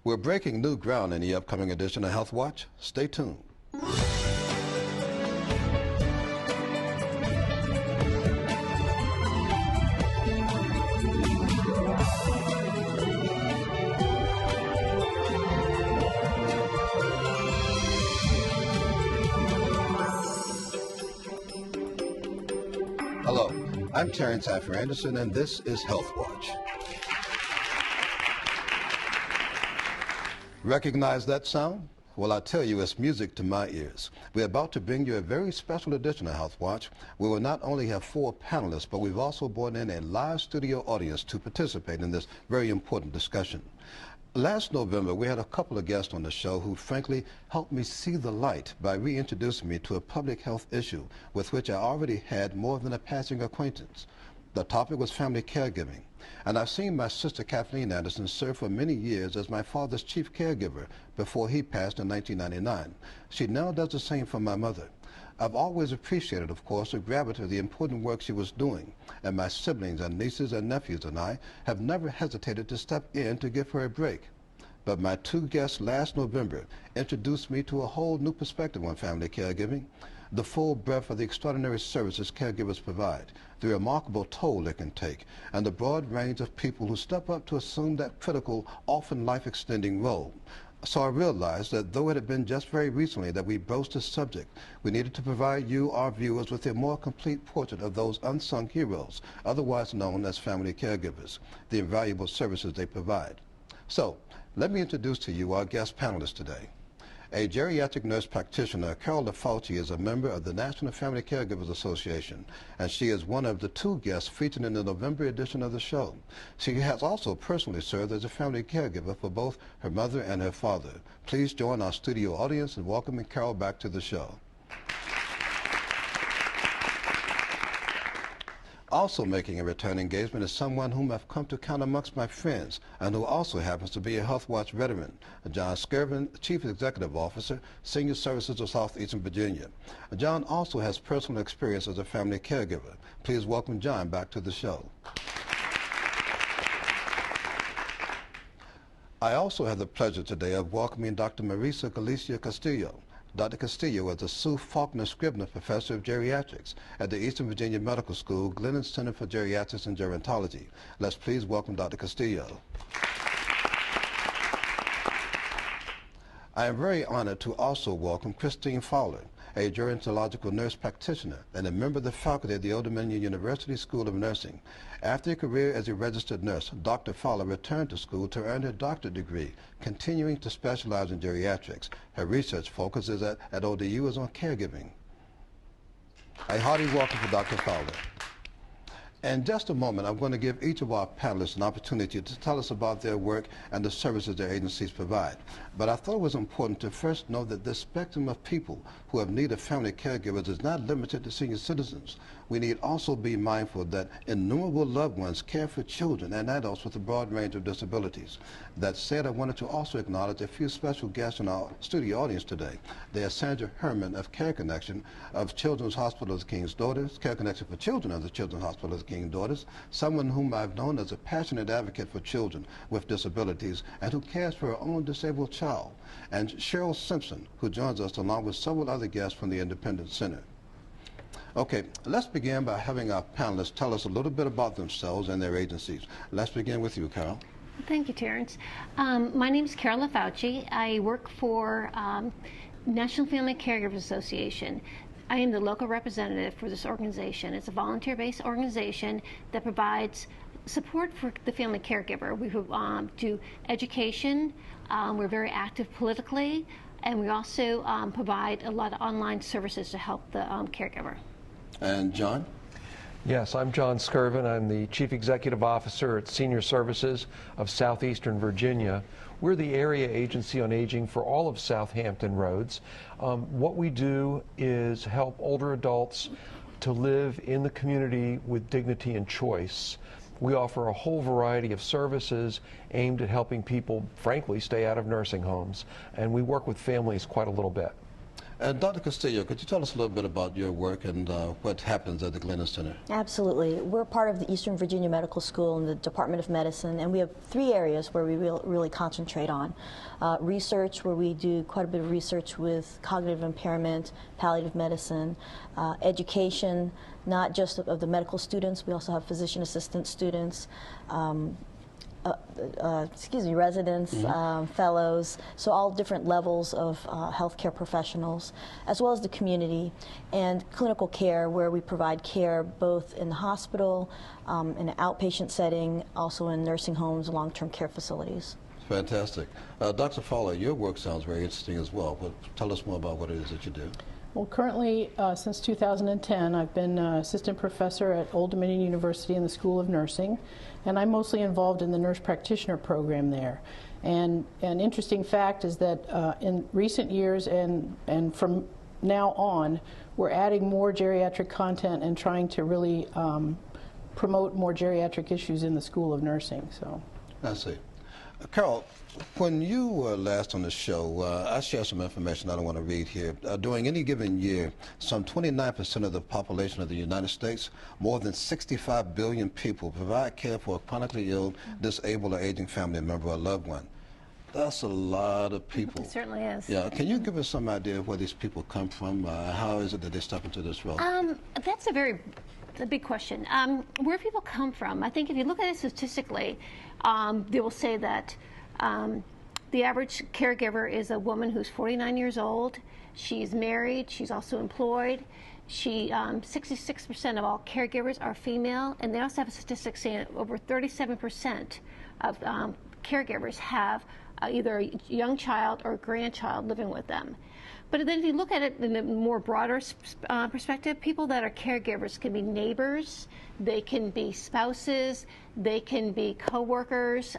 We're breaking new ground in the upcoming edition of Health Watch. Stay tuned. Hello, I'm Terrance Afer-Anderson, and this is Health Watch. Recognize that sound? Well, I tell you, it's music to my ears. We're about to bring you a very special edition of Health Watch. We will not only have 4 panelists, but we've also brought in a live studio audience to participate in this very important discussion. Last November, we had a couple of guests on the show who frankly helped me see the light by reintroducing me to a public health issue with which I already had more than a passing acquaintance. The topic was family caregiving, and I've seen my sister Kathleen Anderson serve for many years as my father's chief caregiver before he passed in 1999. She now does the same for my mother. I've always appreciated, of course, the gravity of the important work she was doing, and my siblings and nieces and nephews and I have never hesitated to step in to give her a break. But my 2 guests last November introduced me to a whole new perspective on family caregiving, the full breadth of the extraordinary services caregivers provide, the remarkable toll they can take, and the broad range of people who step up to assume that critical, often life-extending role. So I realized that though it had been just very recently that we broached this subject, we needed to provide you, our viewers, with a more complete portrait of those unsung heroes, otherwise known as family caregivers, the invaluable services they provide. So, let me introduce to you our guest panelists today. A geriatric nurse practitioner, Carol Fauci, is a member of the National Family Caregivers Association, and she is one of the 2 guests featured in the November edition of the show. She has also personally served as a family caregiver for both her mother and her father. Please join our studio audience in welcoming Carol back to the show. Also making a return engagement is someone whom I've come to count amongst my friends and who also happens to be a Health Watch veteran, John Skirvin, Chief Executive Officer, Senior Services of Southeastern Virginia. John also has personal experience as a family caregiver. Please welcome John back to the show. I also have the pleasure today of welcoming Dr. Marisa Galicia Castillo. Dr. Castillo is the Sue Faulkner Scribner Professor of Geriatrics at the Eastern Virginia Medical School, Glennon Center for Geriatrics and Gerontology. Let's please welcome Dr. Castillo. I am very honored to also welcome Christine Fowler, a gerontological nurse practitioner and a member of the faculty at the Old Dominion University School of Nursing. After a career as a registered nurse, Dr. Fowler returned to school to earn her doctorate degree, continuing to specialize in geriatrics. Her research focus is at ODU is on caregiving. A hearty welcome for Dr. Fowler. In just a moment, I'm going to give each of our panelists an opportunity to tell us about their work and the services their agencies provide. But I thought it was important to first know that this spectrum of people who have need of family caregivers is not limited to senior citizens. We need also be mindful that innumerable loved ones care for children and adults with a broad range of disabilities. That said, I wanted to also acknowledge a few special guests in our studio audience today. They are Sandra Herman of Care Connection of Children's Hospital of the King's Daughters, Care Connection for Children of the Children's Hospital of the King's Daughters, someone whom I've known as a passionate advocate for children with disabilities and who cares for her own disabled child, and Cheryl Simpson, who joins us along with several other guests from the Independence Center. Okay, let's begin by having our panelists tell us a little bit about themselves and their agencies. Let's begin with you, Carol. Thank you, Terrance. My name is Carol Fauci. I work for National Family Caregivers Association. I am the local representative for this organization. It's a volunteer-based organization that provides support for the family caregiver. We do education. We're very active politically, and we also provide a lot of online services to help the caregiver. And John? Yes, I'm John Skirvin. I'm the Chief Executive Officer at Senior Services of Southeastern Virginia. We're the area agency on aging for all of Southampton Roads. What we do is help older adults to live in the community with dignity and choice. We offer a whole variety of services aimed at helping people, frankly, stay out of nursing homes. And we work with families quite a little bit. And Dr. Castillo, could you tell us a little bit about your work and what happens at the Glennon Center? Absolutely. We're part of the Eastern Virginia Medical School in the Department of Medicine, and we have 3 areas where we really concentrate on. Research, where we do quite a bit of research with cognitive impairment, palliative medicine, education, not just of the medical students, we also have physician assistant students, residents, fellows, so all different levels of healthcare professionals, as well as the community, and clinical care, where we provide care both in the hospital, in an outpatient setting, also in nursing homes, long-term care facilities. Fantastic. Dr. Fowler, your work sounds very interesting as well, but tell us more about what it is that you do. Well, currently, since 2010, I've been assistant professor at Old Dominion University in the School of Nursing, and I'm mostly involved in the nurse practitioner program there. And an interesting fact is that in recent years and from now on, we're adding more geriatric content and trying to really promote more geriatric issues in the School of Nursing. So, I see. Carol, when you were last on the show, I shared some information I don't want to read here. During any given year, some 29% of the population of the United States, more than 65 billion people, provide care for a chronically ill, disabled, or aging family member or loved one. That's a lot of people. It certainly is. Yeah. Can you give us some idea of where these people come from? How is it that they step into this role? That's a big question. Where people come from, I think if you look at it statistically, they will say that the average caregiver is a woman who's 49 years old. She's married. She's also employed. 66% of all caregivers are female, and they also have a statistic saying that over 37% of caregivers have either a young child or a grandchild living with them. But then if you look at it in a more broader perspective, people that are caregivers can be neighbors, they can be spouses, they can be co-workers,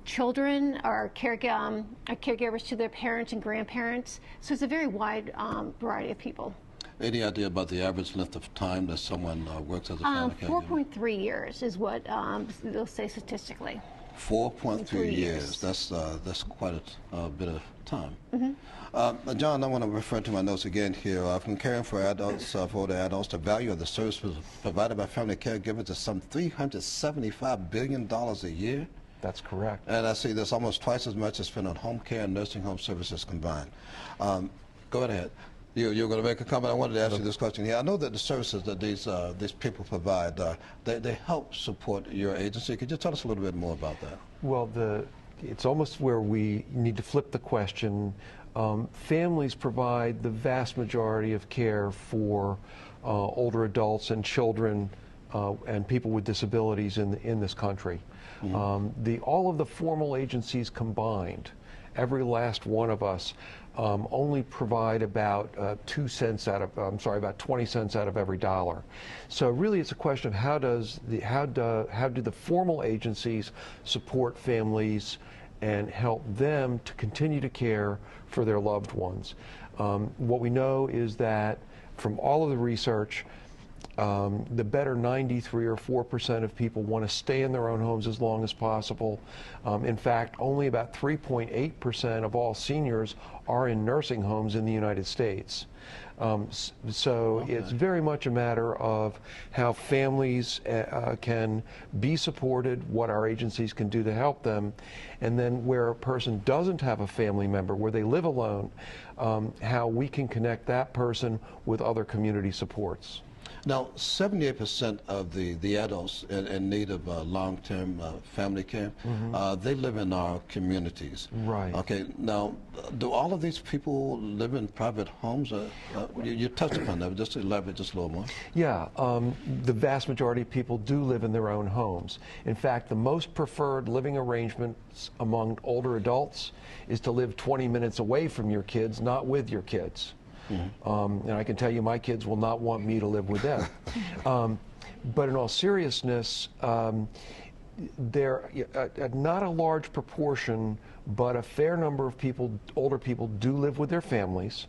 children are caregivers to their parents and grandparents. So it's a very wide variety of people. Any idea about the average length of time that someone works as a family caregiver? 4.3 years is what they'll say statistically. 4.3 years. That's quite a bit of time. John, I want to refer to my notes again here. From caring for adults, for older adults, the value of the services provided by family caregivers is some $375 billion a year. That's correct. And I see there's almost twice as much as spent on home care and nursing home services combined. Go ahead. You're going to make a comment. I wanted to ask you this question here. I know that the services that these people provide, they help support your agency. Could you tell us a little bit more about that? Well, it's almost where we need to flip the question. Families provide the vast majority of care for older adults and children and people with disabilities in this country. All of the formal agencies combined, every last one of us, only provide about 20 cents out of every dollar. So really, it's a question of how do the formal agencies support families and help them to continue to care for their loved ones. What we know is that from all of the research, the better 93 or 4% of people want to stay in their own homes as long as possible. In fact, only about 3.8% of all seniors are in nursing homes in the United States. So it's very much a matter of how families can be supported, what our agencies can do to help them, and then where a person doesn't have a family member, where they live alone, how we can connect that person with other community supports. Now, 78% of the adults in need of long-term family care, they live in our communities. Right. Okay. Now, do all of these people live in private homes? You touched upon that, but just to elaborate just a little more. Yeah. The vast majority of people do live in their own homes. In fact, the most preferred living arrangements among older adults is to live 20 minutes away from your kids, not with your kids. And I can tell you my kids will not want me to live with them. But in all seriousness, not a large proportion, but a fair number of people, older people, do live with their families.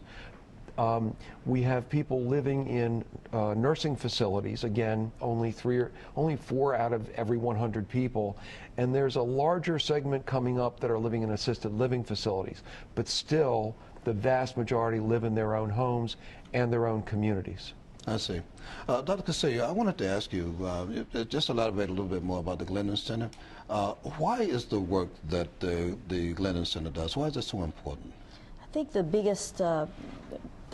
We have people living in nursing facilities, again, only 4 out of every 100 people, and there's a larger segment coming up that are living in assisted living facilities, but still the vast majority live in their own homes and their own communities. I see. Dr. Castillo, I wanted to ask you, just elaborate a little bit more about the Glendon Center. Why is the work that the Glendon Center does, why is it so important? I think the biggest, the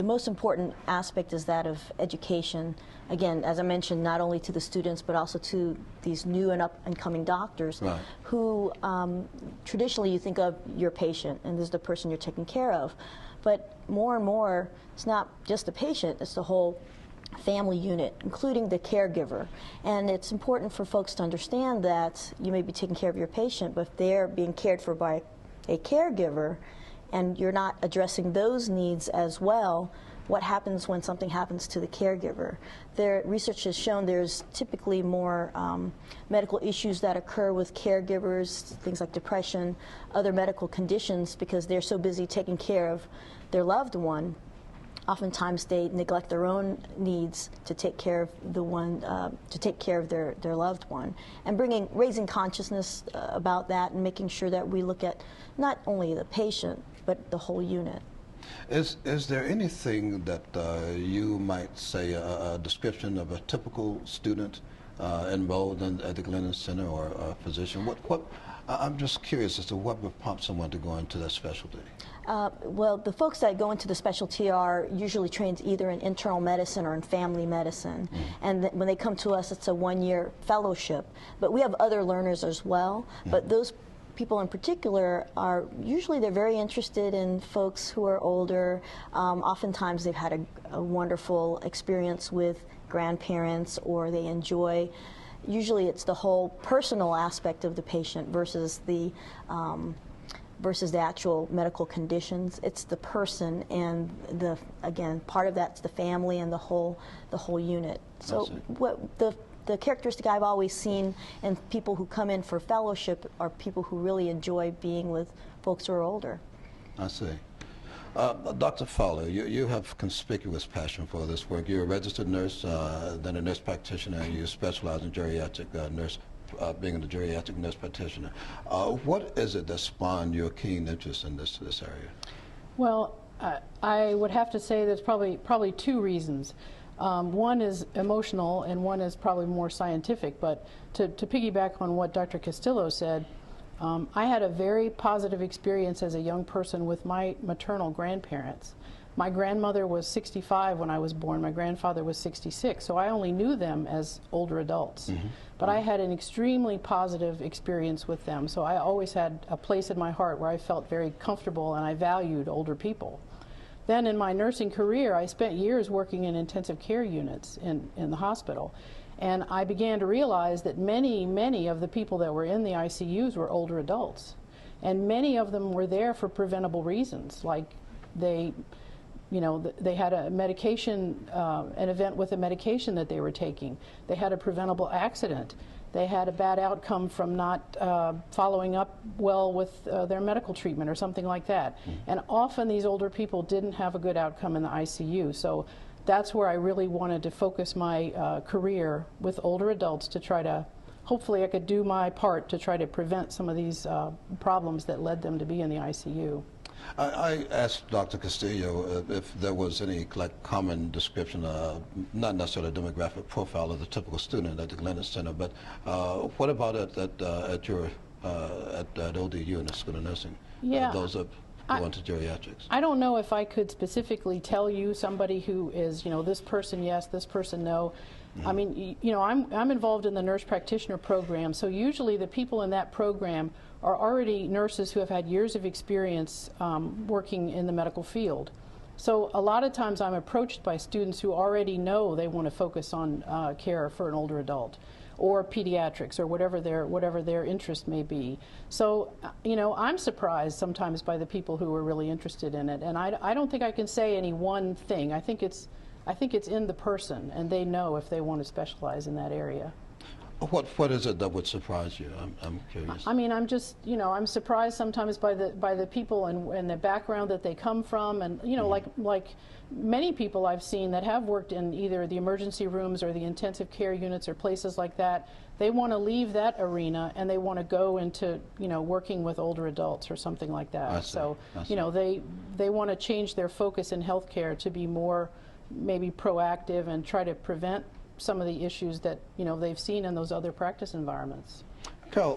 most important aspect is that of education. Again, as I mentioned, not only to the students, but also to these new and up-and-coming doctors, right, who traditionally you think of your patient, and this is the person you're taking care of. But more and more, it's not just the patient, it's the whole family unit, including the caregiver. And it's important for folks to understand that you may be taking care of your patient, but if they're being cared for by a caregiver, and you're not addressing those needs as well, what happens when something happens to the caregiver? Research has shown there's typically more medical issues that occur with caregivers, things like depression, other medical conditions, because they're so busy taking care of their loved one. Oftentimes they neglect their own needs to take care of the one, to take care of their loved one, and raising consciousness about that, and making sure that we look at not only the patient but the whole unit. Is there anything that you might say a description of a typical student enrolled at the Glendon Center, or a physician? I'm just curious as to what would prompt someone to go into that specialty. Well, the folks that go into the specialty are usually trained either in internal medicine or in family medicine. And when they come to us, it's a one-year fellowship. But we have other learners as well. But those people in particular are usually, they're very interested in folks who are older. Oftentimes they've had a wonderful experience with grandparents, or they enjoy. Usually it's the whole personal aspect of the patient versus the actual medical conditions. It's the person, and again, part of that's the family and the whole unit. So what the characteristic I've always seen in people who come in for fellowship are people who really enjoy being with folks who are older. I see. Dr. Fowler, you have conspicuous passion for this work. You're a registered nurse, then a nurse practitioner, and you specialize in geriatric nurse, being a geriatric nurse practitioner. What is it that spawned your keen interest in this area? Well, I would have to say there's probably two reasons. One is emotional, and one is probably more scientific. But to piggyback on what Dr. Castillo said, I had a very positive experience as a young person with my maternal grandparents. My grandmother was 65 when I was born. My grandfather was 66, so I only knew them as older adults. But I had an extremely positive experience with them, so I always had a place in my heart where I felt very comfortable and I valued older people. Then in my nursing career, I spent years working in intensive care units in the hospital. And I began to realize that many of the people that were in the ICUs were older adults. And many of them were there for preventable reasons, like they had a medication, an event with a medication that they were taking. They had a preventable accident. They had a bad outcome from not following up well with their medical treatment or something like that. And often these older people didn't have a good outcome in the ICU. So that's where I really wanted to focus my career with older adults, to try to, hopefully I could do my part to try to prevent some of these problems that led them to be in the ICU. I asked Dr. Castillo if there was any common description, not necessarily a demographic profile of the typical student at the Glendon Center, but what about at ODU, in the School of Nursing? Yeah. Those that go into geriatrics. I don't know if I could specifically tell you somebody who is, this person yes, this person no. I mean, I'm involved in the nurse practitioner program, so usually the people in that program are already nurses who have had years of experience working in the medical field. So a lot of times I'm approached by students who already know they want to focus on care for an older adult, or pediatrics, or whatever their interest may be. So, I'm surprised sometimes by the people who are really interested in it, and I don't think I can say any one thing. I think it's in the person, and they know if they want to specialize in that area. What is it that would surprise you? I'm curious. I mean, I'm just, I'm surprised sometimes by the people and the background that they come from, and like many people I've seen that have worked in either the emergency rooms or the intensive care units or places like that. They want to leave that arena and they want to go into working with older adults or something like that. So they want to change their focus in healthcare to be more maybe proactive and try to prevent some of the issues that they've seen in those other practice environments. Carol,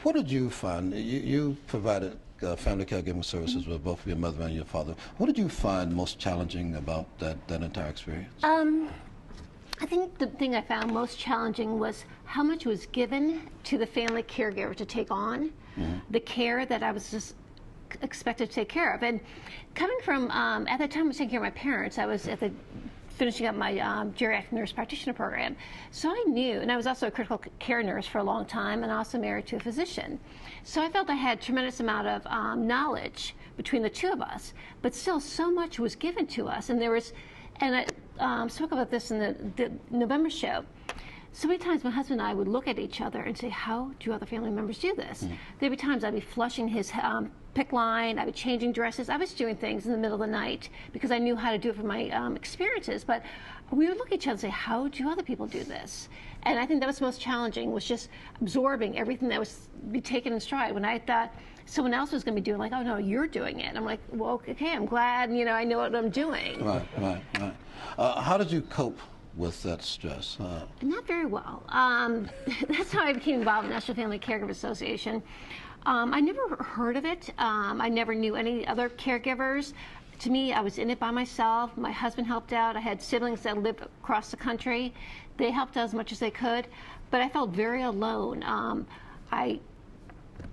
what did you find? You provided family caregiving services with both your mother and your father. What did you find most challenging about that entire experience? I think the thing I found most challenging was how much was given to the family caregiver to take on the care that I was just expected to take care of. And coming from, at that time I was taking care of my parents. I was finishing up my geriatric nurse practitioner program. So I knew, and I was also a critical care nurse for a long time and also married to a physician. So I felt I had a tremendous amount of knowledge between the two of us, but still so much was given to us. And there was, and I spoke about this in the November show. So many times my husband and I would look at each other and say, how do other family members do this? There'd be times I'd be flushing his PICC line, I was changing dresses, I was doing things in the middle of the night because I knew how to do it from my experiences. But we would look at each other and say, how do other people do this? And I think that was most challenging, was just absorbing everything that was be taken in stride. When I thought someone else was going to be doing, like, oh no, you're doing it. I'm like, well, okay, I'm glad, I know what I'm doing. Right. How did you cope with that stress? Not very well. That's how I became involved in the National Family Caregiver Association. I never heard of it. I never knew any other caregivers. To me, I was in it by myself. My husband helped out. I had siblings that lived across the country. They helped out as much as they could, but I felt very alone. I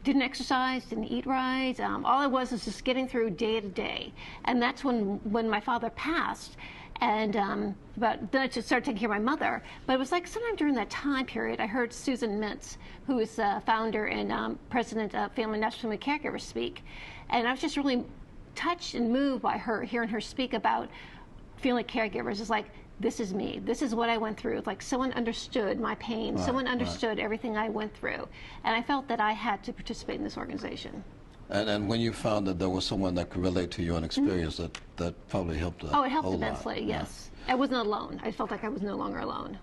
didn't exercise, didn't eat right. All I was just getting through day to day. And that's when my father passed. And then I just started taking care of my mother. But it was like sometime during that time period, I heard Susan Mintz, who is the founder and president of National Family Caregivers, speak. And I was just really touched and moved by hearing her speak about family caregivers. It's like, this is me. This is what I went through. It's like someone understood my pain. Someone understood everything I went through. And I felt that I had to participate in this organization. And when you found that there was someone that could relate to your own experience, that probably helped a whole lot. Oh, it helped immensely, yes. I wasn't alone. I felt like I was no longer alone.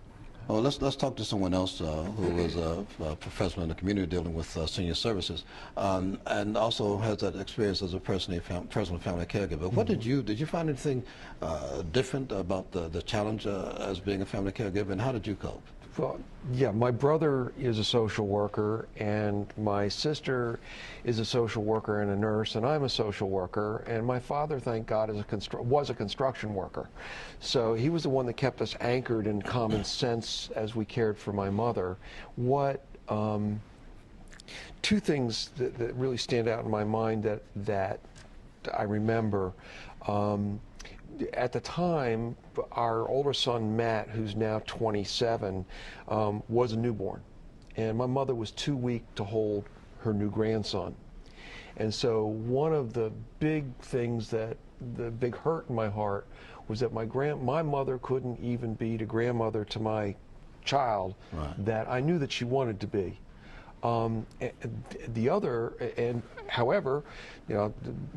Well, let's talk to someone else who is a professional in the community dealing with senior services, and also has that experience as a personal family caregiver. What did you find anything different about the challenge as being a family caregiver, and how did you cope? Well, yeah, my brother is a social worker, and my sister is a social worker and a nurse, and I'm a social worker, and my father, thank God, was a construction worker. So he was the one that kept us anchored in common sense as we cared for my mother. Two things that really stand out in my mind that I remember. At the time, our older son, Matt, who's now 27, was a newborn. And my mother was too weak to hold her new grandson. And so one of the big things the big hurt in my heart was that my mother couldn't even be the grandmother to my child that I knew that she wanted to be. However,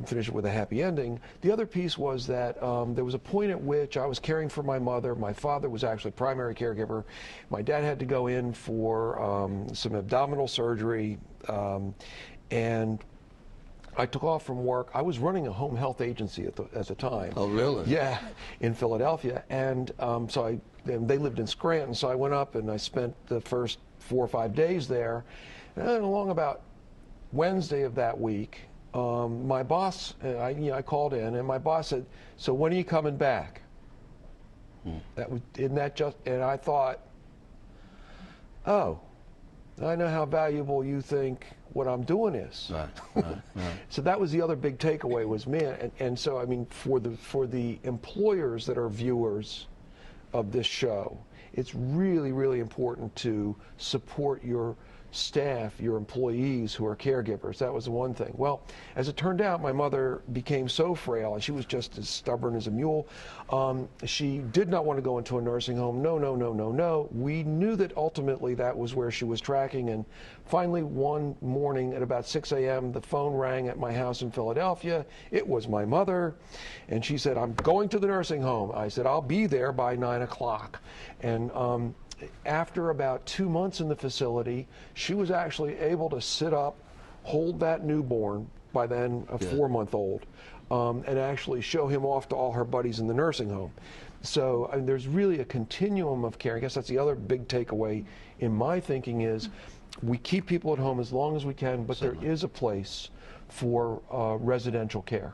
finish it with a happy ending. The other piece was that there was a point at which I was caring for my mother. My father was actually primary caregiver. My dad had to go in for some abdominal surgery, and I took off from work. I was running a home health agency at the time. Oh, really? Yeah, in Philadelphia, and and they lived in Scranton. So I went up and I spent the first 4 or 5 days there. And along about Wednesday of that week, my boss, I called in, and my boss said, "So when are you coming back?" And I thought, oh, I know how valuable you think what I'm doing is. Right. So that was the other big takeaway was, man, and so I mean, for the employers that are viewers of this show, it's really, really important to support your staff, your employees who are caregivers. That was the one thing. Well, as it turned out, my mother became so frail, and she was just as stubborn as a mule. She did not want to go into a nursing home. No, no, no, no, no. We knew that ultimately that was where she was tracking, and finally one morning at about 6 a.m. the phone rang at my house in Philadelphia. It was my mother, and she said, "I'm going to the nursing home." I said, "I'll be there by 9 o'clock. And after about 2 months in the facility, she was actually able to sit up, hold that newborn, by then a 4-month-old, and actually show him off to all her buddies in the nursing home. So I mean, there's really a continuum of care. I guess that's the other big takeaway in my thinking is we keep people at home as long as we can, but there is a place for residential care.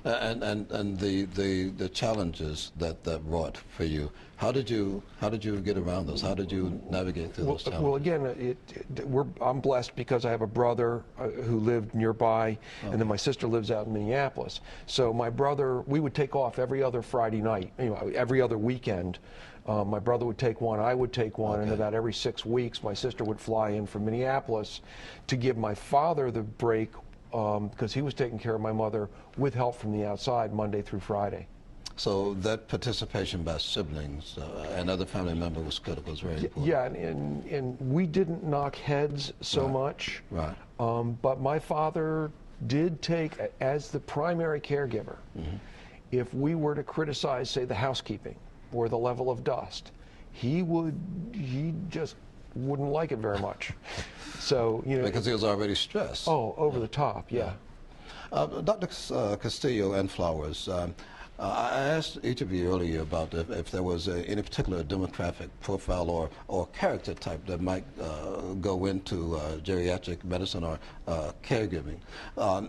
And the challenges that brought for you. How did you get around those? How did you navigate through those challenges? Well, again, I'm blessed because I have a brother who lived nearby, and then my sister lives out in Minneapolis. So my brother, we would take off every other Friday night, every other weekend. My brother would take one, I would take one, and about every 6 weeks, my sister would fly in from Minneapolis to give my father the break because he was taking care of my mother with help from the outside Monday through Friday. So that participation by siblings and other family members was critical, was very important. Yeah, and we didn't knock heads so much, but my father did take, as the primary caregiver, if we were to criticize, say, the housekeeping or the level of dust, he just wouldn't like it very much. So, because he was already stressed. Oh, over the top, yeah. Dr. Castillo and Flowers, I asked each of you earlier about if there was any particular demographic profile or character type that might go into geriatric medicine or caregiving.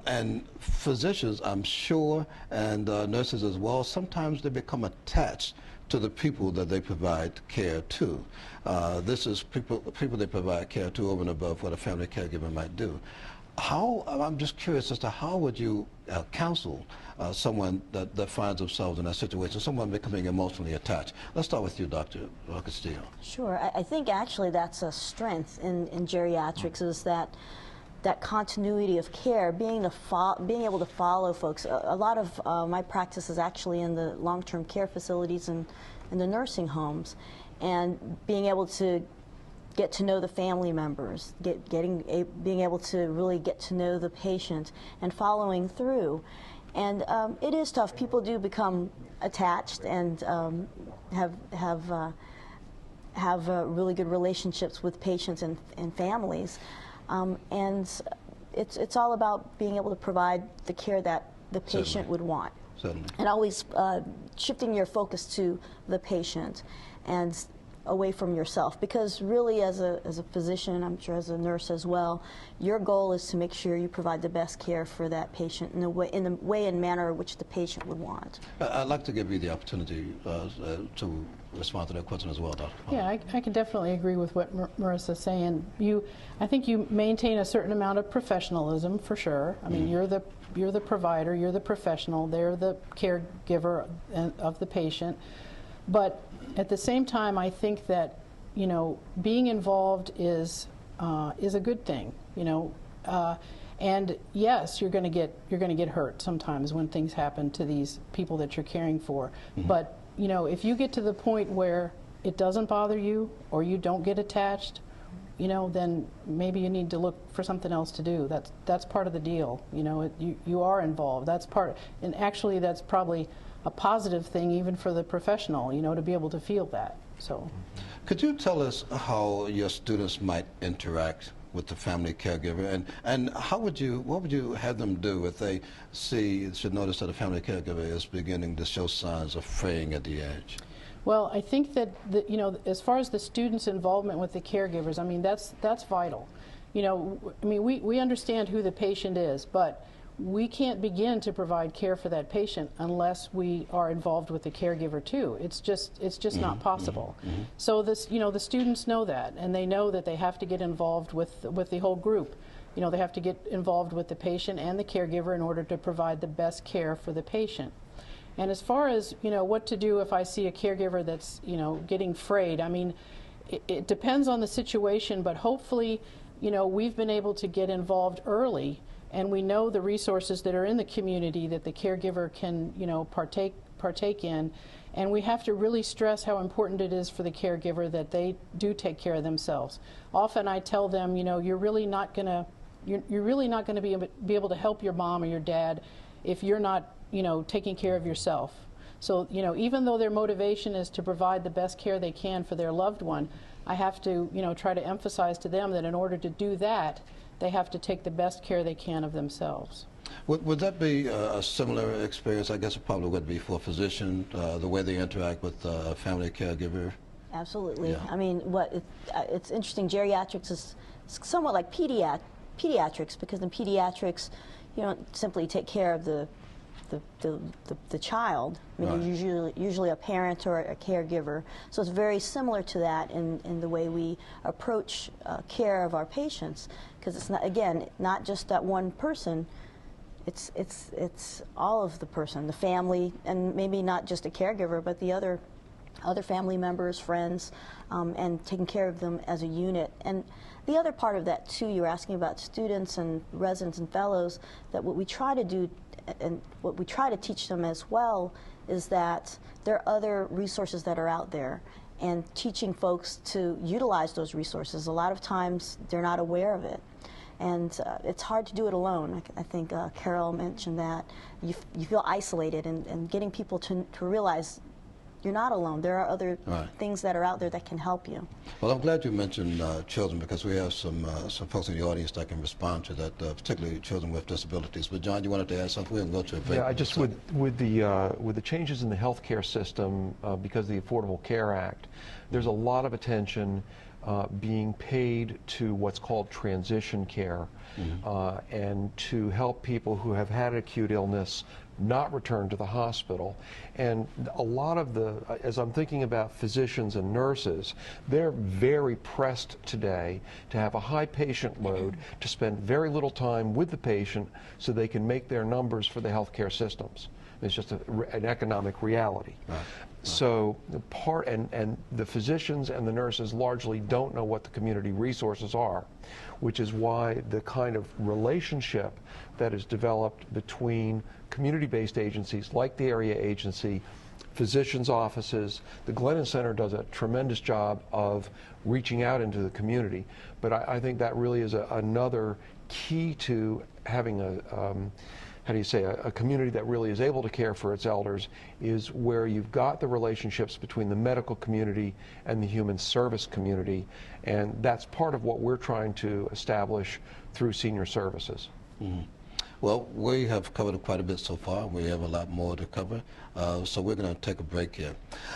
And physicians, I'm sure, and nurses as well, sometimes they become attached to the people that they provide care to. This is people they provide care to over and above what a family caregiver might do. I'm just curious as to how would you counsel someone that finds themselves in that situation, someone becoming emotionally attached? Let's start with you, Dr. Castillo. Sure. I think actually that's a strength in geriatrics is that continuity of care, being able to follow folks. A lot of my practice is actually in the long-term care facilities and in the nursing homes, and being able to get to know the family members, being able to really get to know the patient and following through. And it is tough. People do become attached and have really good relationships with patients and families. And it's all about being able to provide the care that the patient would want. Certainly. And always shifting your focus to the patient and away from yourself, because really as a physician, I'm sure as a nurse as well, your goal is to make sure you provide the best care for that patient in the way and manner which the patient would want. I'd like to give you the opportunity to respond to that question as well, Dr. Yeah, I can definitely agree with what Marissa's saying. I think you maintain a certain amount of professionalism for sure. I mean, you're the provider, you're the professional, they're the caregiver of the patient. But at the same time, I think that being involved is a good thing. And yes, you're going to get hurt sometimes when things happen to these people that you're caring for. But if you get to the point where it doesn't bother you or you don't get attached, then maybe you need to look for something else to do. That's part of the deal. You are involved. That's part, and actually that's probably a positive thing even for the professional, to be able to feel that. So, could you tell us how your students might interact with the family caregiver, and what would you have them do if they should notice that a family caregiver is beginning to show signs of fraying at the edge? Well, I think that as far as the students' involvement with the caregivers, I mean that's vital. I mean we understand who the patient is, but we can't begin to provide care for that patient unless we are involved with the caregiver too. It's just not possible. So the students know that, and they know that they have to get involved with the whole group. They have to get involved with the patient and the caregiver in order to provide the best care for the patient. And as far as what to do if I see a caregiver that's getting frayed, I mean it depends on the situation, but hopefully you know, we've been able to get involved early, and we know the resources that are in the community that the caregiver can, you know, partake in. And we have to really stress how important it is for the caregiver that they do take care of themselves. Often I tell them, you know, you're really not going to be able to help your mom or your dad if you're not, you know, taking care of yourself. So, you know, even though their motivation is to provide the best care they can for their loved one, I have to, you know, try to emphasize to them that in order to do that, they have to take the best care they can of themselves. Would that be a similar experience? I guess it probably would be for a physician, the way they interact with a family caregiver. Absolutely. Yeah. I mean, it's interesting. Geriatrics is somewhat like pediatrics, because in pediatrics, you don't simply take care of the child. I mean, Right. You're usually a parent or a caregiver. So it's very similar to that in the way we approach care of our patients, because it's not, again, not just that one person. It's all of the person, the family, and maybe not just a caregiver, but the other family members, friends, and taking care of them as a unit. And the other part of that too, you were asking about students and residents and fellows, that what we try to do and what we try to teach them as well is that there are other resources that are out there, and teaching folks to utilize those resources. A lot of times they're not aware of it. And it's hard to do it alone. I think Carol mentioned that. You feel isolated, and getting people to realize you're not alone. There are other things that are out there that can help you. Well, I'm glad you mentioned children, because we have some folks in the audience that can respond to that, particularly children with disabilities. But John, you wanted to add something? We'll go to a break. Yeah, I just with the changes in the healthcare system because of the Affordable Care Act, there's a lot of attention being paid to what's called transition care, and to help people who have had acute illness not return to the hospital. And a lot of as I'm thinking about physicians and nurses, they're very pressed today to have a high patient load, to spend very little time with the patient so they can make their numbers for the healthcare systems. It's just an economic reality. So and the physicians and the nurses largely don't know what the community resources are, which is why the kind of relationship that is developed between community-based agencies like the area agency, physicians' offices. The Glennon Center does a tremendous job of reaching out into the community, but I think that really is another key to having a community that really is able to care for its elders, is where you've got the relationships between the medical community and the human service community, and that's part of what we're trying to establish through senior services. Mm-hmm. Well, we have covered quite a bit so far. We have a lot more to cover, so we're going to take a break here.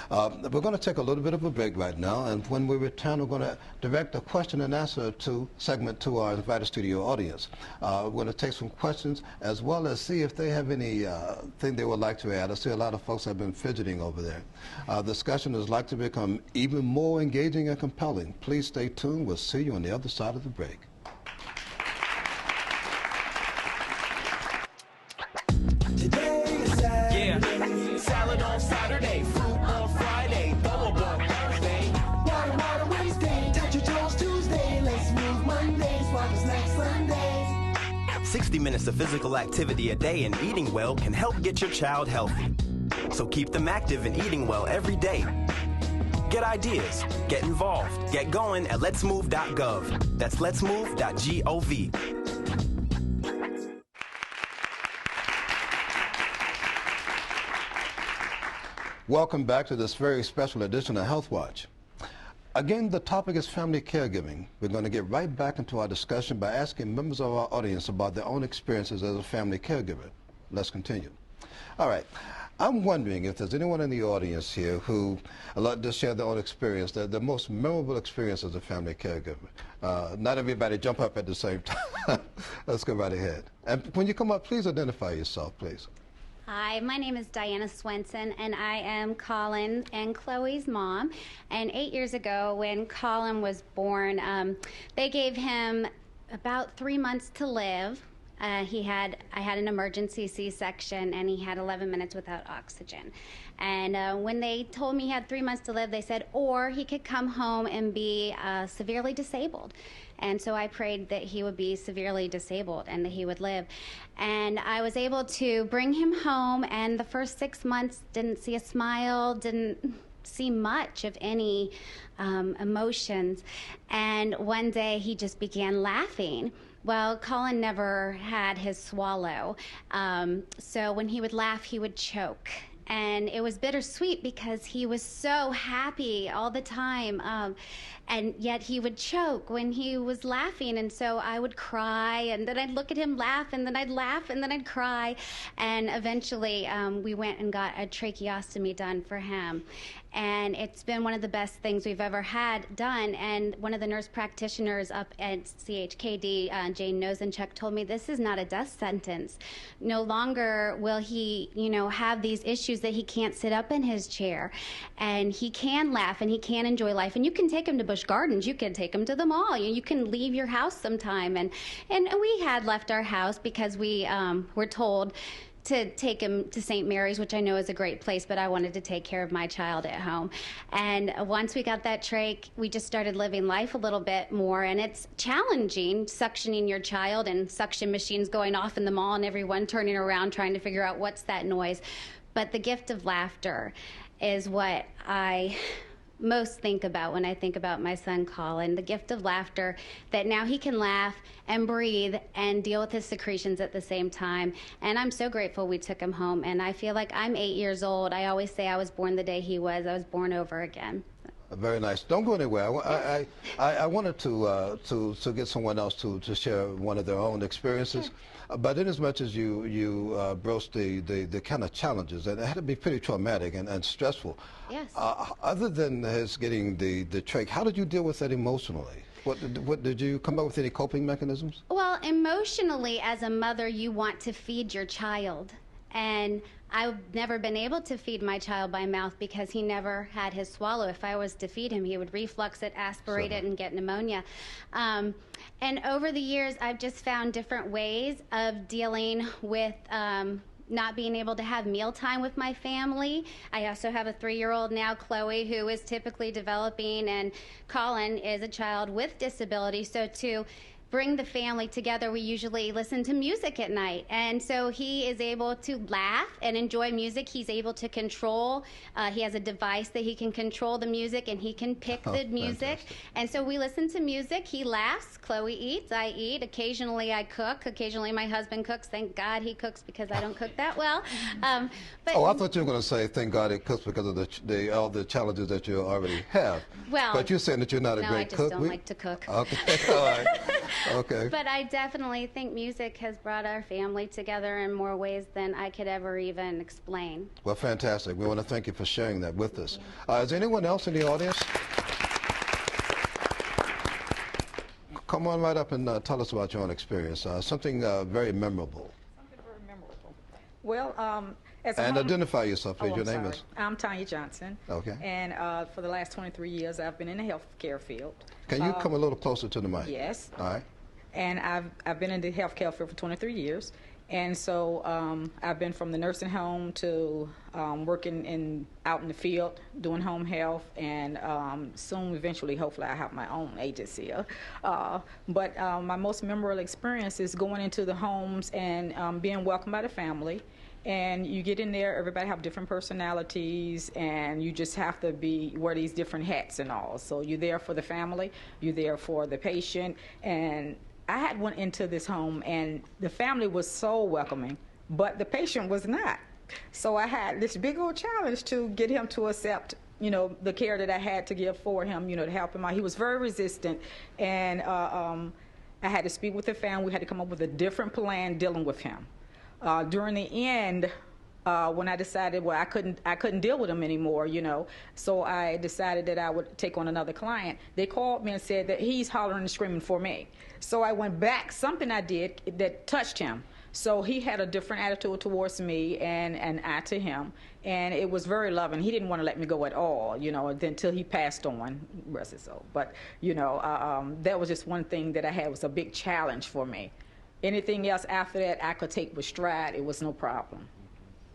We're going to take a little bit of a break right now, and when we return, we're going to direct a question and answer segment to our invited studio audience. We're going to take some questions, as well as see if they have any thing they would like to add. I see a lot of folks have been fidgeting over there. The discussion is likely to become even more engaging and compelling. Please stay tuned. We'll see you on the other side of the break. Salad on Saturday, fruit on Friday, bubble bump Thursday, water Wednesday, touch your toes Tuesday, let's move Monday, swap us next Sunday. 60 minutes of physical activity a day and eating well can help get your child healthy. So keep them active and eating well every day. Get ideas, get involved, get going at letsmove.gov. That's letsmove.gov. Welcome back to this very special edition of Health Watch. Again, the topic is family caregiving. We're going to get right back into our discussion by asking members of our audience about their own experiences as a family caregiver. Let's continue. All right. I'm wondering if there's anyone in the audience here who would like to share their own experience, the most memorable experience as a family caregiver. Not everybody jump up at the same time. Let's go right ahead. And when you come up, please identify yourself, please. Hi, my name is Diana Swenson, and I am Colin and Chloe's mom. And 8 years ago, when Colin was born, they gave him about 3 months to live. I had an emergency C-section, and he had 11 minutes without oxygen. And when they told me he had 3 months to live, they said, or he could come home and be severely disabled. And so I prayed that he would be severely disabled and that he would live. And I was able to bring him home, and the first 6 months didn't see a smile, didn't see much of any emotions. And one day he just began laughing. Well, Colin never had his swallow, so when he would laugh, he would choke. And it was bittersweet because he was so happy all the time, and yet he would choke when he was laughing. And so I would cry, and then I'd look at him laugh, and then I'd laugh, and then I'd cry. And eventually we went and got a tracheostomy done for him. And it's been one of the best things we've ever had done. And one of the nurse practitioners up at CHKD, Jane Nosenchuk, told me this is not a death sentence. No longer will he, have these issues that he can't sit up in his chair. And he can laugh, and he can enjoy life. And you can take him to Busch Gardens. You can take him to the mall. You can leave your house sometime. And we had left our house because we were told to take him to St. Mary's, which I know is a great place, but I wanted to take care of my child at home. And once we got that trach, we just started living life a little bit more, and it's challenging suctioning your child and suction machines going off in the mall and everyone turning around trying to figure out what's that noise. But the gift of laughter is what I most think about when I think about my son Colin, the gift of laughter, that now he can laugh and breathe and deal with his secretions at the same time. And I'm so grateful we took him home, and I feel like I'm 8 years old. I always say I was born the day he was. I was born over again. Very nice. Don't go anywhere. I wanted to get someone else to share one of their own experiences. Sure. But in as much as you broached the kind of challenges, and it had to be pretty traumatic and stressful. Yes. Other than his getting the trach, how did you deal with that emotionally? What did you come up with any coping mechanisms? Well, emotionally, as a mother, you want to feed your child. And I've never been able to feed my child by mouth because he never had his swallow. If I was to feed him, he would reflux it, aspirate it, and get pneumonia. And over the years, I've just found different ways of dealing with not being able to have mealtime with my family. I also have a 3-year-old now, Chloe, who is typically developing, and Colin is a child with disability. So to bring the family together, we usually listen to music at night. And so he is able to laugh and enjoy music. He's able to control. He has a device that he can control the music, and he can pick the music. Fantastic. And so we listen to music. He laughs. Chloe eats. I eat. Occasionally I cook. Occasionally my husband cooks. Thank God he cooks because I don't cook that well. But I thought you were going to say, thank God it cooks because of all the challenges that you already have. Well, but you're saying that you're not a great cook? No, I just don't like to cook. Okay, all right. Okay. But I definitely think music has brought our family together in more ways than I could ever even explain. Well, fantastic. We want to thank you for sharing that with us. Is there anyone else in the audience? Come on right up and tell us about your own experience. Something very memorable. Something very memorable. Well, and identify yourself, please. Oh, Your name sorry. is? I'm Tanya Johnson. Okay. And for the last 23 years, I've been in the healthcare field. Can you come a little closer to the mic? Yes. All right. And I've been in the healthcare field for 23 years. And so I've been from the nursing home to working out in the field, doing home health, and soon, eventually, hopefully, I have my own agency. But my most memorable experience is going into the homes and being welcomed by the family. And you get in there, everybody have different personalities, and you just have to wear these different hats and all. So you're there for the family, you're there for the patient. And I had went into this home, and the family was so welcoming, but the patient was not. So I had this big old challenge to get him to accept, the care that I had to give for him, to help him out. He was very resistant, and I had to speak with the family. We had to come up with a different plan dealing with him. During the end, when I decided, I couldn't deal with him anymore, so I decided that I would take on another client. They called me and said that he's hollering and screaming for me. So I went back, something I did that touched him. So he had a different attitude towards me and I to him, and it was very loving. He didn't want to let me go at all, until he passed on, rest his soul. But, that was just one thing that I had was a big challenge for me. Anything else after that I could take with stride. It was no problem.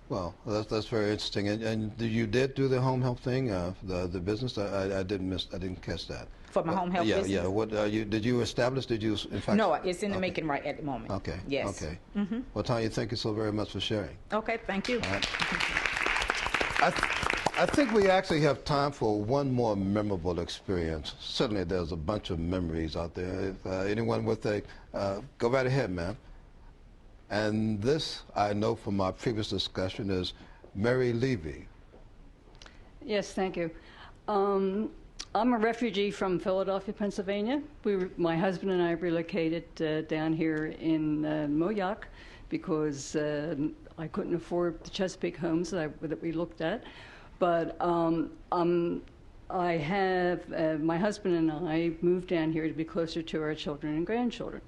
Well, that's very interesting. And you did do the home health thing, the business. I didn't catch that. For my home health yeah, business? Yeah. What did you establish? Did you in fact? No, it's in the making right at the moment. Okay. Yes. Okay. Well, Tanya, thank you so very much for sharing. Okay. Thank you. All right. I think we actually have time for one more memorable experience. Certainly, there's a bunch of memories out there. If, anyone with a, go right ahead, ma'am. And this, I know from our previous discussion, is Mary Levy. Yes, thank you. I'm a refugee from Philadelphia, Pennsylvania. My husband and I relocated down here in Moyoc because I couldn't afford the Chesapeake homes that we looked at. But I have, my husband and I moved down here to be closer to our children and grandchildren.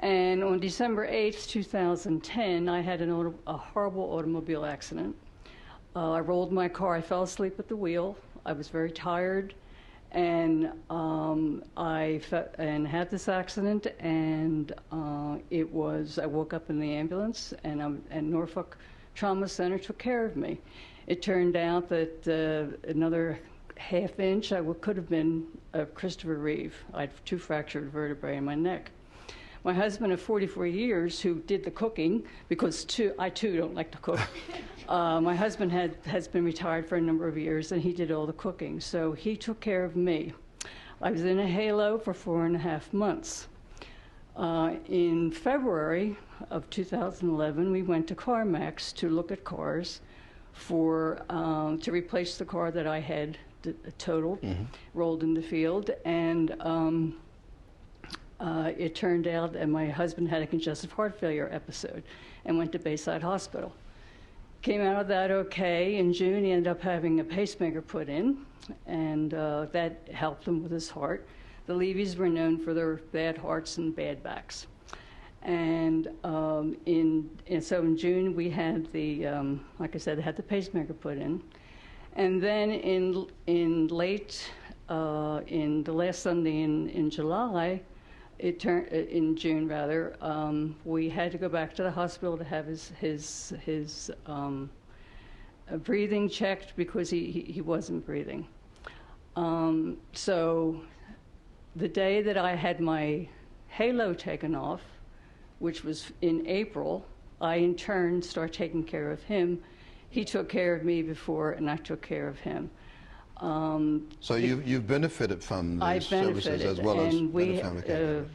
And on December 8th, 2010, I had a horrible automobile accident. I rolled my car. I fell asleep at the wheel. I was very tired, and I had this accident. And I woke up in the ambulance, and Norfolk Trauma Center took care of me. It turned out that another half inch I could have been Christopher Reeve. I had 2 fractured vertebrae in my neck. My husband of 44 years, who did the cooking, because I too don't like to cook. My husband has been retired for a number of years, and he did all the cooking. So he took care of me. I was in a halo for 4.5 months. In February of 2011, we went to CarMax to look at cars to replace the car that I had totaled, rolled in the field, and it turned out that my husband had a congestive heart failure episode and went to Bayside Hospital. Came out of that okay. In June, he ended up having a pacemaker put in, and that helped him with his heart. The Levys were known for their bad hearts and bad backs. And so in June, we had like I said, had the pacemaker put in. And then in the last Sunday in July, in June rather, we had to go back to the hospital to have his breathing checked because he wasn't breathing. So the day that I had my halo taken off, which was in April, I in turn started taking care of him. He took care of me before, and I took care of him. So you've benefited from these services as well as the family caregiver.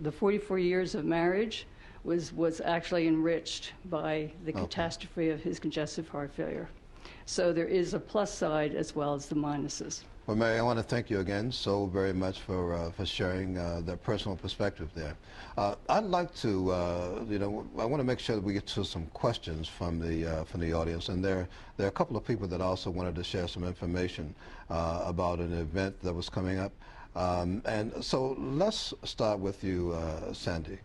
The 44 years of marriage was actually enriched by the catastrophe of his congestive heart failure. So there is a plus side as well as the minuses. Well, Mary, I want to thank you again so very much for sharing that personal perspective there. I'd like to, I want to make sure that we get to some questions from the audience, and there are a couple of people that also wanted to share some information about an event that was coming up. And so let's start with you, Sandy.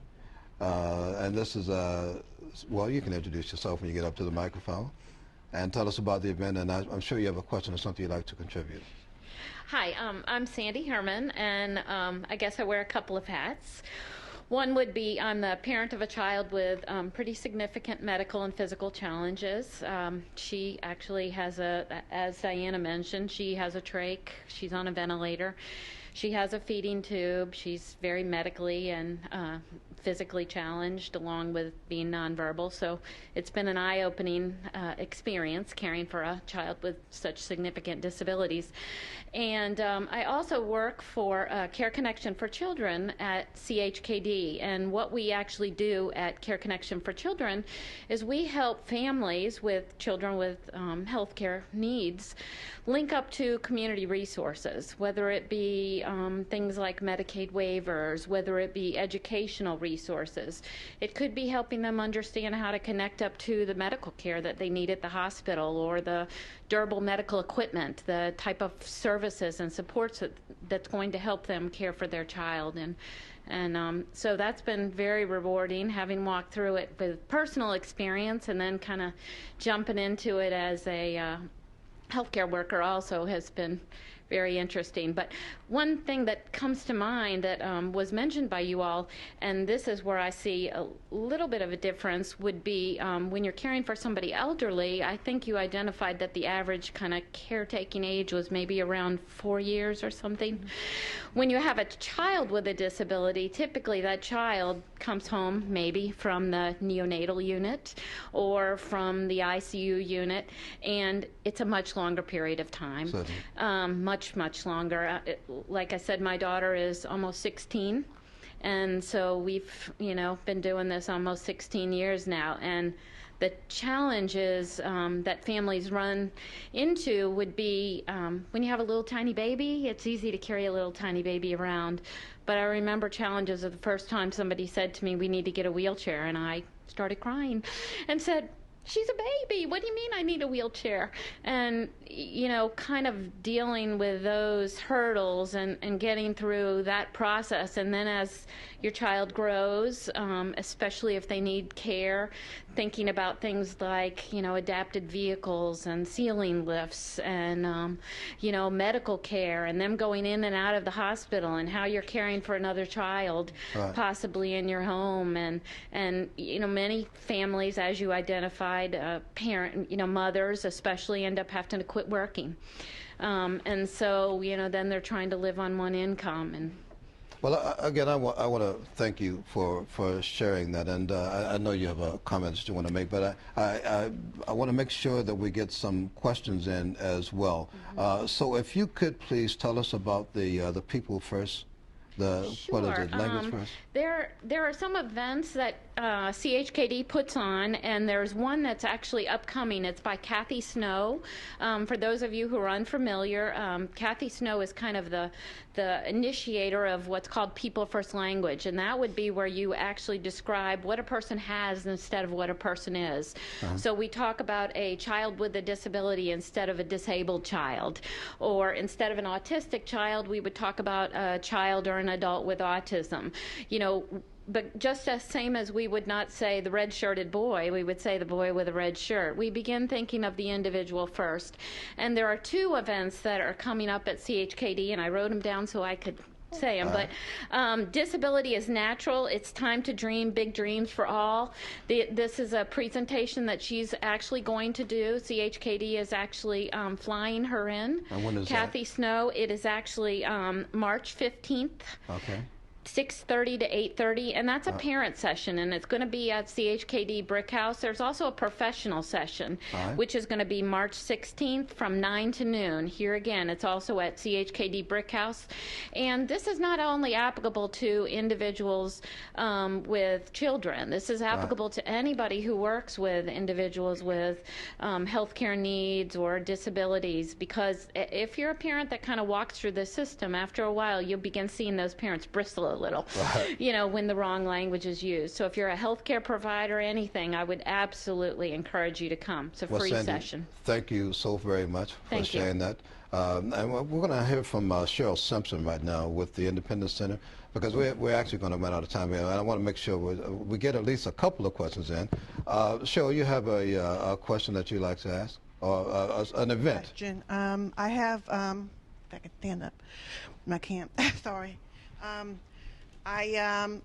And this is, well, you can introduce yourself when you get up to the microphone and tell us about the event, and I'm sure you have a question or something you'd like to contribute. Hi, I'm Sandy Herman, and I guess I wear a couple of hats. One would be I'm the parent of a child with pretty significant medical and physical challenges. She actually has as Diana mentioned, she has a trach, she's on a ventilator, she has a feeding tube, she's very medically and physically challenged along with being nonverbal. So it's been an eye-opening experience caring for a child with such significant disabilities. And I also work for Care Connection for Children at CHKD. And what we actually do at Care Connection for Children is we help families with children with health care needs link up to community resources, whether it be things like Medicaid waivers, whether it be educational resources. It could be helping them understand how to connect up to the medical care that they need at the hospital, or the durable medical equipment, the type of services and supports that's going to help them care for their child. And so that's been very rewarding, having walked through it with personal experience and then kind of jumping into it as a healthcare worker also has been very interesting. But one thing that comes to mind that was mentioned by you all, and this is where I see a little bit of a difference, would be when you're caring for somebody elderly. I think you identified that the average kind of caretaking age was maybe around 4 years or something. When you have a child with a disability, typically that child comes home maybe from the neonatal unit or from the ICU unit, and it's a much longer period of time. Much longer. Like I said, my daughter is almost 16, and so we've been doing this almost 16 years now, and the challenges that families run into would be when you have a little tiny baby, it's easy to carry a little tiny baby around. But I remember challenges of the first time somebody said to me, "We need to get a wheelchair," and I started crying and said, "She's a baby. What do you mean I need a wheelchair?" And, kind of dealing with those hurdles and getting through that process. And then as your child grows, especially if they need care, thinking about things like, adapted vehicles and ceiling lifts and, medical care, and them going in and out of the hospital, and how you're caring for another child, possibly in your home. And many families, as you identified, mothers especially end up having to quit working. And so, then they're trying to live on one income. And well, again, I want to thank you for sharing that, and I know you have a comment that you want to make, but I want to make sure that we get some questions in as well. So if you could please tell us about the people first. What is it, language first? There are some events that CHKD puts on, and there's one that's actually upcoming. It's by Kathy Snow. For those of you who are unfamiliar, Kathy Snow is kind of the initiator of what's called People First Language, and that would be where you actually describe what a person has instead of what a person is. So we talk about a child with a disability instead of a disabled child, or instead of an autistic child, we would talk about a child or an adult with autism. But just as same as we would not say the red-shirted boy, we would say the boy with a red shirt. We begin thinking of the individual first. And there are 2 events that are coming up at CHKD, and I wrote them down so I could say them. But disability is natural. It's time to dream big dreams for all. This is a presentation that she's actually going to do. CHKD is actually flying her in. And when is Kathy Snow. It is actually March 15th. Okay. 6:30 to 8:30, and that's a parent session, and it's going to be at CHKD Brick House. There's also a professional session, which is going to be March 16th from 9 to noon. Here again, it's also at CHKD Brick House. And this is not only applicable to individuals with children. This is applicable to anybody who works with individuals with healthcare needs or disabilities, because if you're a parent that kind of walks through the system, after a while you'll begin seeing those parents bristle a little, when the wrong language is used. So if you're a healthcare provider or anything, I would absolutely encourage you to come. It's a free session. Thank you so very much for sharing that. And we're going to hear from Cheryl Simpson right now with the Independence Center, because we're actually going to run out of time here. And I want to make sure we get at least a couple of questions in. Cheryl, you have a question that you'd like to ask, or an event? Question. I have, if I can stand up, I can't, sorry. I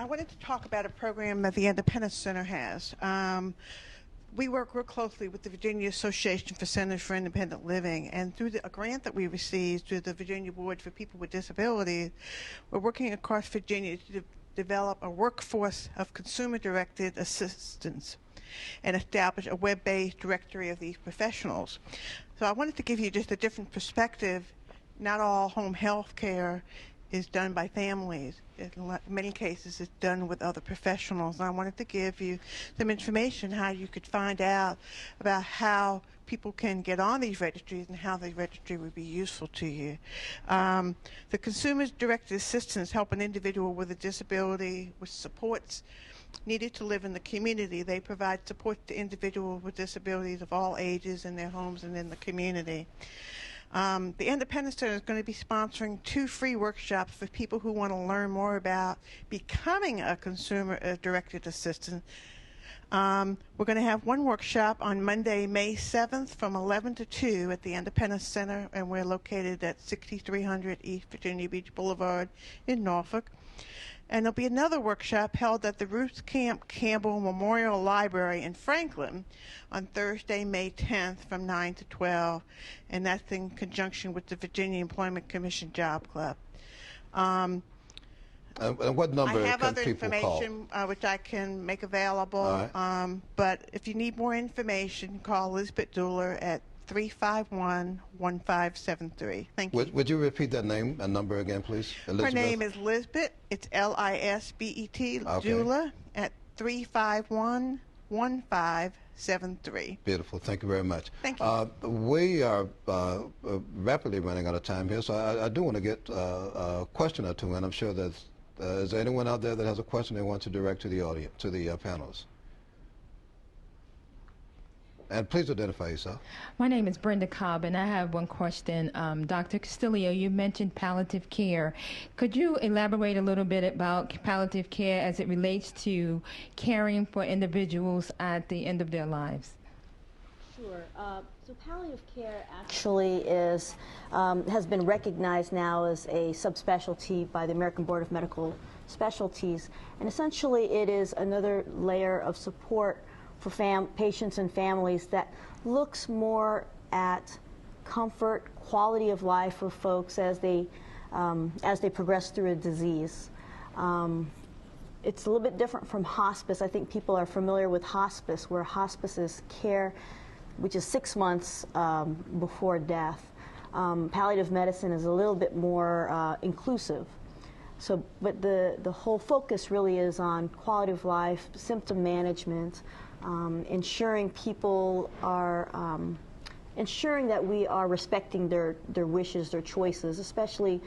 wanted to talk about a program that the Independence Center has. We work real closely with the Virginia Association for Centers for Independent Living, and through a grant that we received through the Virginia Board for People with Disabilities, we're working across Virginia to develop a workforce of consumer-directed assistance and establish a web-based directory of these professionals. So I wanted to give you just a different perspective. Not all home health care is done by families. In many cases, it's done with other professionals. And I wanted to give you some information how you could find out about how people can get on these registries and how the registry would be useful to you. The Consumer-Directed Assistance help an individual with a disability with supports needed to live in the community. They provide support to individuals with disabilities of all ages in their homes and in the community. The Independence Center is going to be sponsoring 2 free workshops for people who want to learn more about becoming a consumer-directed assistant. We're going to have one workshop on Monday, May 7th from 11 to 2 at the Independence Center, and we're located at 6300 East Virginia Beach Boulevard in Norfolk. And there'll be another workshop held at the Ruth Camp Campbell Memorial Library in Franklin on Thursday, May 10th from 9 to 12, and that's in conjunction with the Virginia Employment Commission Job Club. And what number I have can other people information which I can make available, All right. But if you need more information, call Elizabeth Dueller at 351-1573. Thank you. Would you repeat that name and number again, please? Elizabeth? Her name is Lisbeth. It's Lisbet, Okay. Dueller, at 351-1573. Beautiful. Thank you very much. Thank you. We are rapidly running out of time here, so I do want to get a question or two, and I'm sure that is there anyone out there that has a question they want to direct to the audience, to the panelists? And please identify yourself. My name is Brenda Cobb, and I have one question. Dr. Castillo, you mentioned palliative care. Could you elaborate a little bit about palliative care as it relates to caring for individuals at the end of their lives? Sure. So palliative care actually is has been recognized now as a subspecialty by the American Board of Medical Specialties, and essentially it is another layer of support for patients and families that looks more at comfort, quality of life of folks as they progress through a disease. It's a little bit different from hospice. I think people are familiar with hospice, where hospice is care which is 6 months before death. Palliative medicine is a little bit more inclusive. So, but the whole focus really is on quality of life, symptom management, ensuring people are, ensuring that we are respecting their wishes, their choices, especially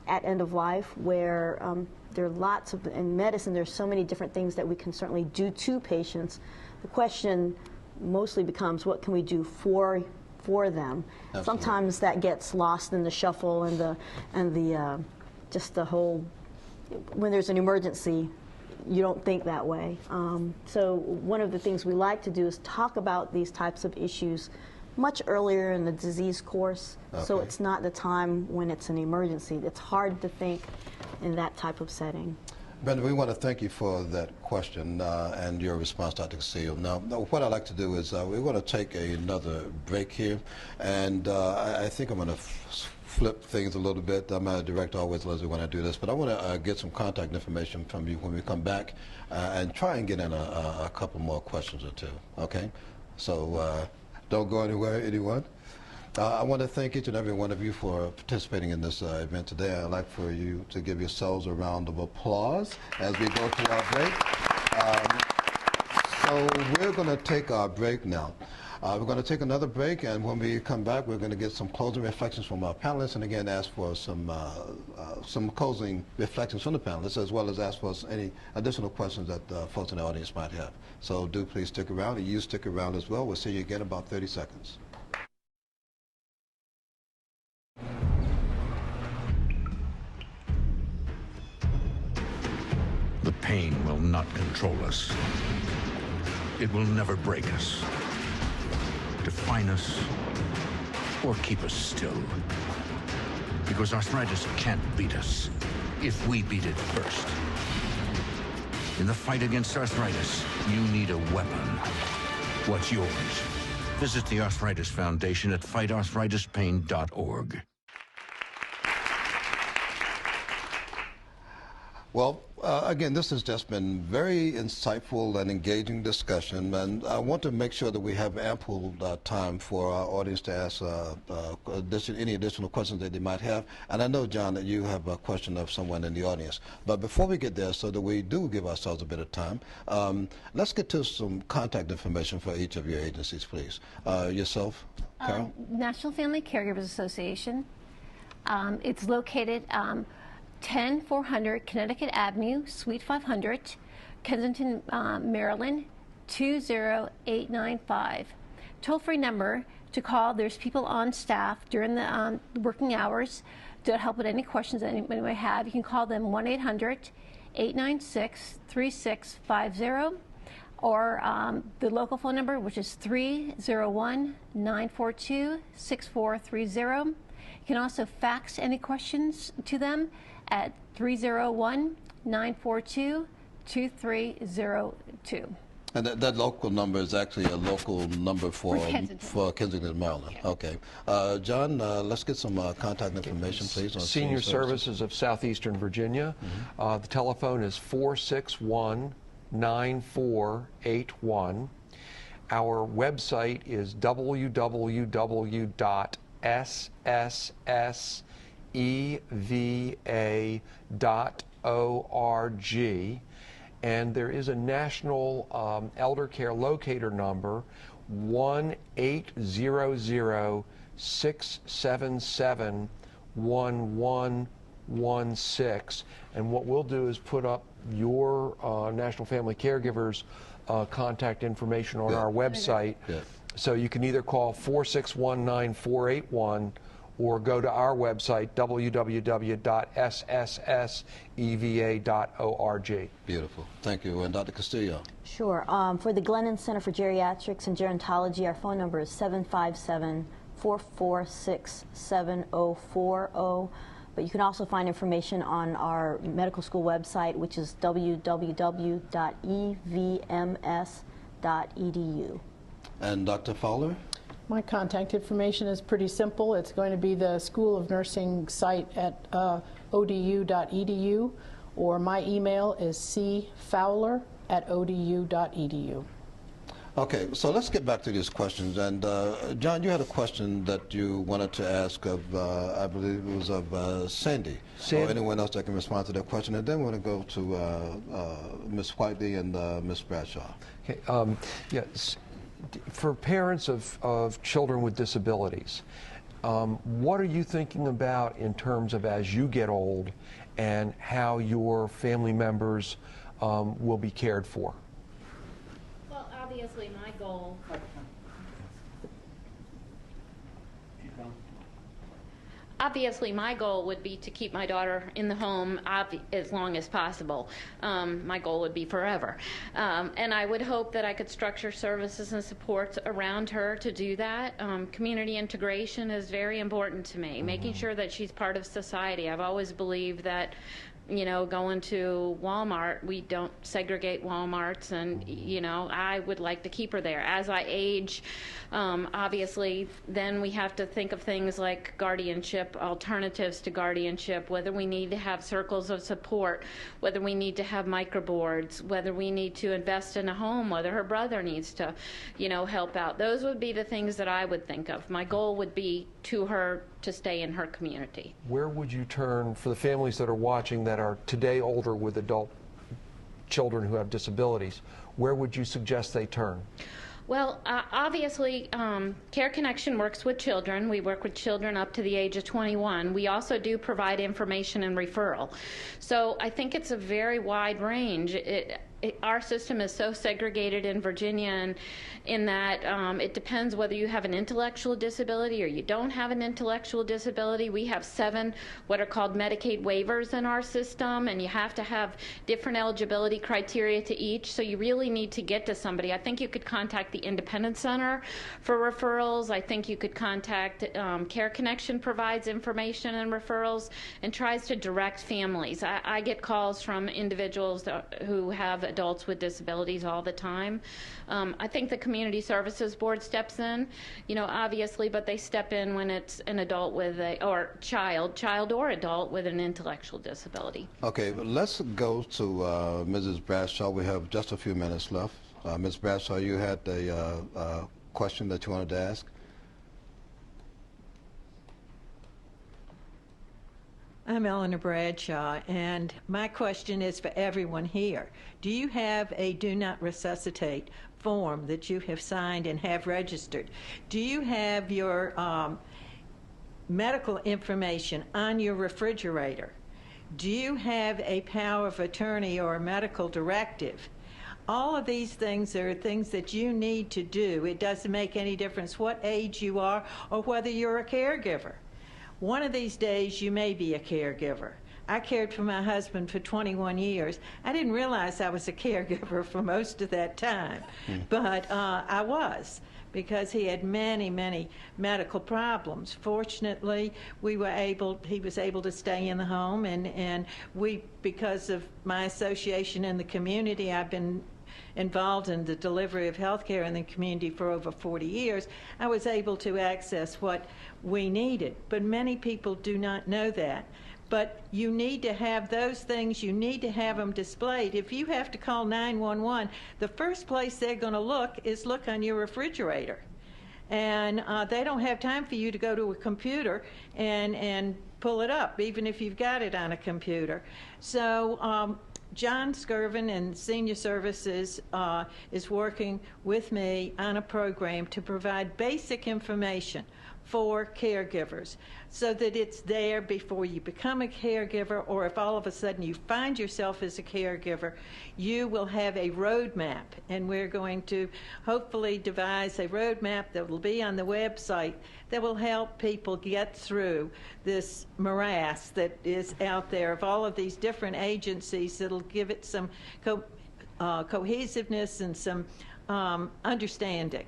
at end of life, where there are lots of, in medicine there's so many different things that we can certainly do to patients. The question mostly becomes, what can we do for them? Absolutely. Sometimes that gets lost in the shuffle and the just the whole, when there's an emergency, you don't think that way. So one of the things we like to do is talk about these types of issues much earlier in the disease course, so it's not the time when it's an emergency. It's hard to think in that type of setting. Brenda, we want to thank you for that question and your response, Dr. Castillo. Now, what I'd like to do is we're going to take another break here, and I think I'm going to flip things a little bit. I'm a director always, Leslie, when I do this, but I want to get some contact information from you when we come back and try and get in a couple more questions or two, okay? So don't go anywhere, anyone. I want to thank each and every one of you for participating in this event today. I'd like for you to give yourselves a round of applause as we go to our break. So we're going to take our break now. We're going to take another break, and when we come back, we're going to get some closing reflections from our panelists, and again ask for some closing reflections from the panelists, as well as ask for any additional questions that folks in the audience might have. So do please stick around, and you stick around as well. We'll see you again in about 30 seconds. The pain will not control us. It will never break us, define us, or keep us still. Because arthritis can't beat us if we beat it first. In the fight against arthritis, you need a weapon. What's yours? Visit the Arthritis Foundation at fightarthritispain.org. Well, again, this has just been very insightful and engaging discussion, and I want to make sure that we have ample time for our audience to ask any additional questions that they might have. And I know, John, that you have a question of someone in the audience. But before we get there, so that we do give ourselves a bit of time, let's get to some contact information for each of your agencies, please. Yourself, Carol? National Family Caregivers Association. It's located 10400 Connecticut Avenue, Suite 500, Kensington, Maryland, 20895. Toll-free number to call. There's people on staff during the working hours to help with any questions that anybody may have. You can call them 1-800-896-3650, or the local phone number, which is 301-942-6430. You can also fax any questions to them at 301-942-2302. And that local number is actually a local number for Kensington, Maryland. Yeah. Okay. John, let's get some contact information, please. On Senior Services of Southeastern Virginia. The telephone is 461-9481. Our website is www.ssseva.org. And there is a national elder care locator number, 1-800-677-1116. And what we'll do is put up your National Family Caregivers contact information on our website. Yeah. So you can either call 461-9481 or go to our website, www.ssseva.org. Beautiful. Thank you. And Dr. Castillo? Sure. For the Glennon Center for Geriatrics and Gerontology, our phone number is 757-446-7040. But you can also find information on our medical school website, which is www.evms.edu. And Dr. Fowler? My contact information is pretty simple. It's going to be the School of Nursing site at odu.edu, or my email is cfowler@odu.edu. Okay, so let's get back to these questions. And John, you had a question that you wanted to ask of, I believe it was of Sandy, or anyone else that can respond to that question. And then we're going to go to Ms. Whiteley and Ms. Bradshaw. Okay, yes. For parents of children with disabilities, what are you thinking about in terms of as you get old and how your family members will be cared for? Well, obviously my goal... Obviously, my goal would be to keep my daughter in the home as long as possible. My goal would be forever. And I would hope that I could structure services and supports around her to do that. Community integration is very important to me, making sure that she's part of society. I've always believed that, you know, going to Walmart, we don't segregate Walmarts, and, you know, I would like to keep her there. As I age, obviously, then we have to think of things like guardianship, alternatives to guardianship, whether we need to have circles of support, whether we need to have microboards, whether we need to invest in a home, whether her brother needs to, you know, help out. Those would be the things that I would think of. My goal would be to her to stay in her community. Where would you turn for the families that are watching that are today older with adult children who have disabilities? Where would you suggest they turn? Well, obviously, Care Connection works with children. We work with children up to the age of 21. We also do provide information and referral. So I think it's a very wide range. Our system is so segregated in Virginia, and in that it depends whether you have an intellectual disability or you don't have an intellectual disability. We have 7 what are called Medicaid waivers in our system, and you have to have different eligibility criteria to each, so you really need to get to somebody. I think you could contact the Independent Center for referrals. I think you could contact Care Connection provides information and referrals and tries to direct families. I get calls from individuals who have adults with disabilities all the time. I think the Community Services Board steps in, you know, obviously, but they step in when it's an adult with or child or adult with an intellectual disability. Okay, let's go to Mrs. Bradshaw. We have just a few minutes left. Ms. Bradshaw, you had a question that you wanted to ask? I'm Eleanor Bradshaw, and my question is for everyone here. Do you have a Do Not Resuscitate form that you have signed and have registered? Do you have your medical information on your refrigerator? Do you have a power of attorney or a medical directive? All of these things are things that you need to do. It doesn't make any difference what age you are or whether you're a caregiver. One of these days you may be a caregiver. I cared for my husband for 21 years. I didn't realize I was a caregiver for most of that time, but I was, because he had many, many medical problems. Fortunately, he was able to stay in the home, and we, because of my association in the community, I've been involved in the delivery of health care in the community for over 40 years, I was able to access what we needed. But many people do not know that. But you need to have those things, you need to have them displayed. If you have to call 911, the first place they're going to look on your refrigerator. And they don't have time for you to go to a computer and pull it up, even if you've got it on a computer. So John Skirvin and Senior Services is working with me on a program to provide basic information for caregivers so that it's there before you become a caregiver, or if all of a sudden you find yourself as a caregiver, you will have a roadmap. And we're going to hopefully devise a roadmap that will be on the website that will help people get through this morass that is out there of all of these different agencies that'll give it some cohesiveness and some understanding.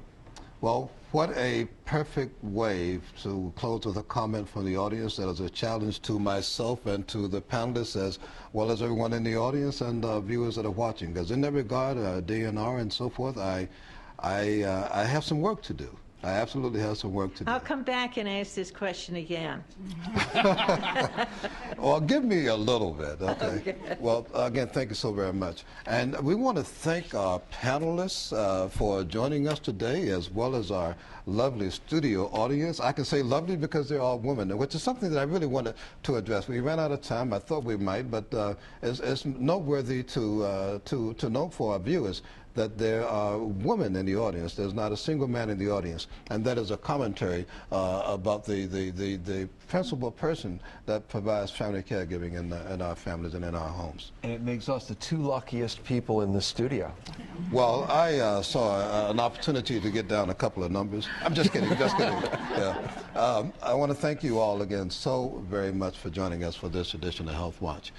Well, what a perfect way to close with a comment from the audience that is a challenge to myself and to the panelists, as well as everyone in the audience and viewers that are watching. Because in that regard, DNR and so forth, I have some work to do. I absolutely have some work to do. I'll come back and ask this question again. Well, give me a little bit, okay? Well, again, thank you so very much. And we want to thank our panelists for joining us today, as well as our lovely studio audience. I can say lovely because they're all women, which is something that I really wanted to address. We ran out of time. I thought we might, but it's noteworthy to note for our viewers that there are women in the audience. There's not a single man in the audience, and that is a commentary about the principal person that provides family caregiving in our families and in our homes. And it makes us the two luckiest people in the studio. Well, I saw an opportunity to get down a couple of numbers. I'm just kidding, just kidding. Yeah. I want to thank you all again so very much for joining us for this edition of Health Watch.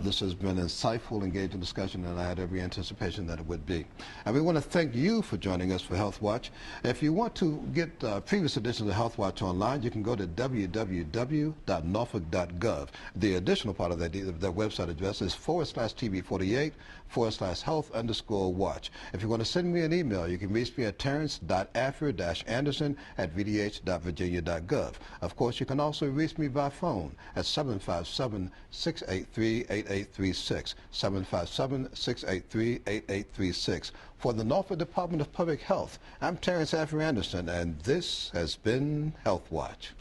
This has been an insightful, engaging discussion, and I had every anticipation that it would be. And we want to thank you for joining us for Health Watch. If you want to get previous editions of Health Watch online, you can go to www.norfolk.gov. The additional part of that website address is /TV48/health_watch. If you want to send me an email, you can reach me at terrance.afer-anderson@vdh.virginia.gov. Of course, you can also reach me by phone at 757-683-8836, 757-683-8836. For the Norfolk Department of Public Health, I'm Terrance Afer-Anderson, and this has been Health Watch.